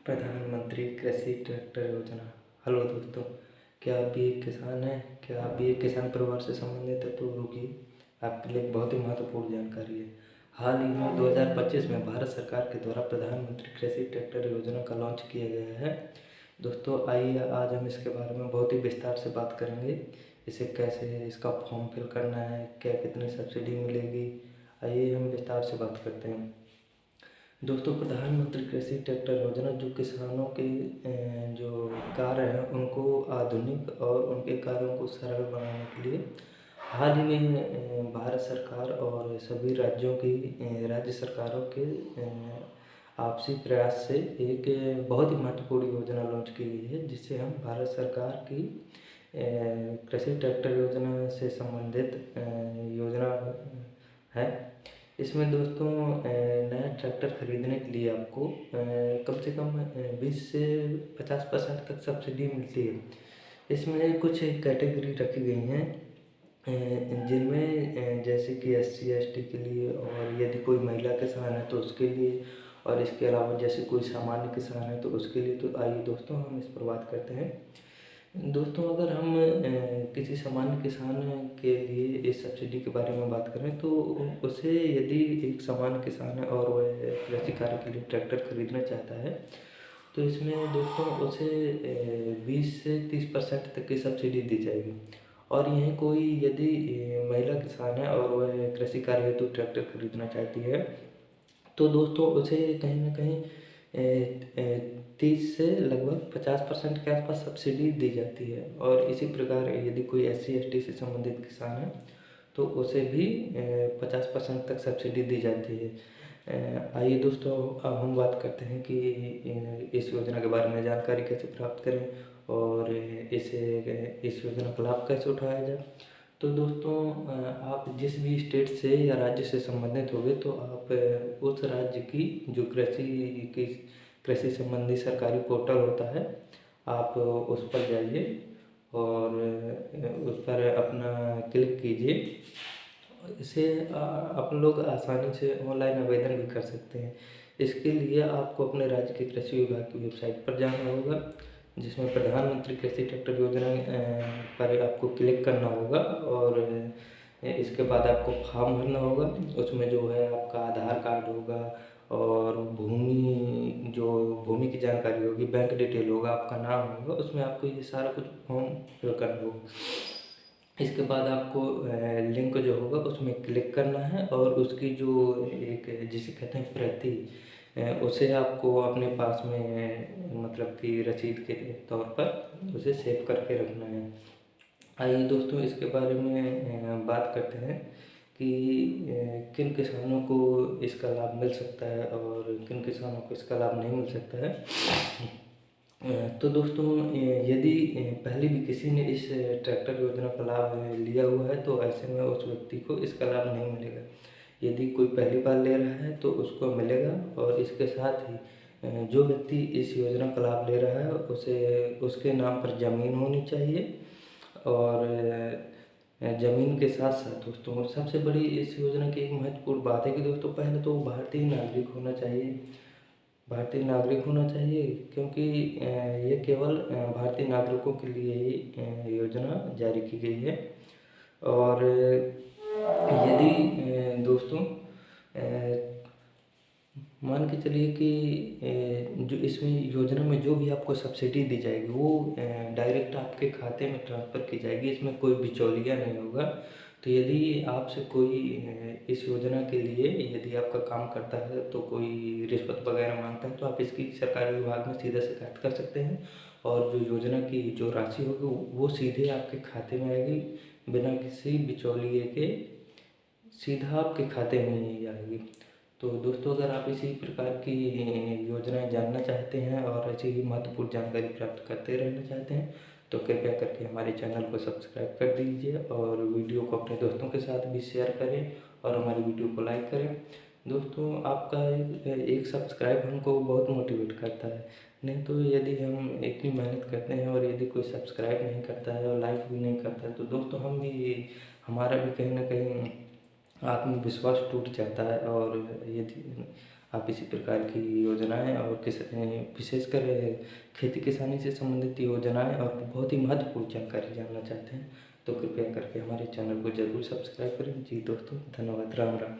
प्रधानमंत्री कृषि ट्रैक्टर योजना। हेलो दोस्तों, क्या आप भी एक किसान हैं? क्या आप भी एक किसान परिवार से संबंधित है? तो रुकिए, आपके लिए एक बहुत ही महत्वपूर्ण जानकारी है। हाल ही में 2025 में भारत सरकार के द्वारा प्रधानमंत्री कृषि ट्रैक्टर योजना का लॉन्च किया गया है। दोस्तों आइए आज हम इसके बारे में बहुत ही विस्तार से बात करेंगे। इसे कैसे इसका फॉर्म फिल करना है, क्या कितनी सब्सिडी मिलेगी, आइए हम विस्तार से बात करते हैं। दोस्तों प्रधानमंत्री कृषि ट्रैक्टर योजना जो किसानों के जो कार्य हैं उनको आधुनिक और उनके कार्यों को सरल बनाने के लिए हाल ही में भारत सरकार और सभी राज्यों की राज्य सरकारों के आपसी प्रयास से एक बहुत ही महत्वपूर्ण योजना लॉन्च की गई है, जिससे हम भारत सरकार की कृषि ट्रैक्टर योजना से संबंधित योजना है। इसमें दोस्तों नया ट्रैक्टर खरीदने के लिए आपको कम से कम 20 से 50% तक सब्सिडी मिलती है। इसमें कुछ कैटेगरी रखी गई हैं जिनमें जैसे कि SC ST के लिए, और यदि कोई महिला किसान है तो उसके लिए, और इसके अलावा जैसे कोई सामान्य किसान है तो उसके लिए। तो आइए दोस्तों हम इस पर बात करते हैं। दोस्तों अगर हम किसी सामान्य किसान के लिए इस सब्सिडी के बारे में बात करें तो उसे, यदि एक सामान्य किसान है और वह कृषि कार्य के लिए ट्रैक्टर खरीदना चाहता है तो इसमें दोस्तों उसे 20 से 30% तक की सब्सिडी दी जाएगी। और यहीं कोई यदि महिला किसान है और वह कृषि कार्य हेतु ट्रैक्टर खरीदना चाहती है तो दोस्तों उसे कहीं ना कहीं 30 से लगभग 50% के आसपास सब्सिडी दी जाती है। और इसी प्रकार यदि कोई SC ST से संबंधित किसान है तो उसे भी 50% तक सब्सिडी दी जाती है। आइए दोस्तों अब हम बात करते हैं कि इस योजना के बारे में जानकारी कैसे प्राप्त करें और इस योजना का लाभ कैसे उठाया जाए। तो दोस्तों आप जिस भी स्टेट से या राज्य से संबंधित होंगे तो आप उस राज्य की जो कृषि संबंधी सरकारी पोर्टल होता है, आप उस पर जाइए और उस पर अपना क्लिक कीजिए। इसे आप लोग आसानी से ऑनलाइन आवेदन भी कर सकते हैं। इसके लिए आपको अपने राज्य के कृषि विभाग की वेबसाइट पर जाना होगा, जिसमें प्रधानमंत्री कृषि ट्रैक्टर योजना पर आपको क्लिक करना होगा और इसके बाद आपको फॉर्म भरना होगा। उसमें जो है आपका आधार कार्ड होगा और भूमि की जानकारी होगी, बैंक डिटेल होगा, आपका नाम होगा, उसमें आपको ये सारा कुछ फॉर्म फिल करना होगा। इसके बाद आपको लिंक जो होगा उसमें क्लिक करना है और उसकी जो एक जिसे कहते हैं प्रति, उसे आपको अपने पास में मतलब कि रसीद के तौर पर उसे सेव करके रखना है। आइए दोस्तों इसके बारे में बात करते हैं कि किन किसानों को इसका लाभ मिल सकता है और किन किसानों को इसका लाभ नहीं मिल सकता है। तो दोस्तों यदि पहले भी किसी ने इस ट्रैक्टर योजना का लाभ लिया हुआ है तो ऐसे में उस व्यक्ति को इसका लाभ नहीं मिलेगा। यदि कोई पहली बार ले रहा है तो उसको मिलेगा। और इसके साथ ही जो व्यक्ति इस योजना का लाभ ले रहा है उसे उसके नाम पर ज़मीन होनी चाहिए। और ज़मीन के साथ साथ दोस्तों सबसे बड़ी इस योजना की एक महत्वपूर्ण बात है कि दोस्तों पहले तो भारतीय नागरिक होना चाहिए। भारतीय नागरिक होना चाहिए क्योंकि ये केवल भारतीय नागरिकों के लिए ही योजना जारी की गई है। और यदि दोस्तों मान के चलिए कि जो इसमें योजना में जो भी आपको सब्सिडी दी जाएगी वो डायरेक्ट आपके खाते में ट्रांसफ़र की जाएगी, इसमें कोई बिचौलिया नहीं होगा। तो यदि आपसे कोई इस योजना के लिए यदि आपका काम करता है तो कोई रिश्वत वगैरह मांगता है तो आप इसकी सरकारी विभाग में सीधा शिकायत कर सकते हैं और जो योजना की जो राशि होगी वो सीधे आपके खाते में आएगी, बिना किसी बिचौलिए के सीधा आपके खाते में ही आएगी। तो दोस्तों अगर आप इसी प्रकार की योजनाएं जानना चाहते हैं और ऐसी ही महत्वपूर्ण जानकारी प्राप्त करते रहना चाहते हैं तो कृपया करके हमारे चैनल को सब्सक्राइब कर दीजिए और वीडियो को अपने दोस्तों के साथ भी शेयर करें और हमारी वीडियो को लाइक करें। दोस्तों आपका एक सब्सक्राइब हमको बहुत मोटिवेट करता है। नहीं तो यदि हम इतनी मेहनत करते हैं और यदि कोई सब्सक्राइब नहीं करता है और लाइक भी नहीं करता है तो दोस्तों हमारा भी कहीं ना कहीं आत्मविश्वास टूट जाता है। और यदि आप इसी प्रकार की योजनाएं और विशेषकर खेती किसानी से संबंधित योजनाएं और बहुत ही महत्वपूर्ण जानकारी जानना चाहते हैं तो कृपया करके हमारे चैनल को ज़रूर सब्सक्राइब करें। जी दोस्तों, धन्यवाद। राम राम।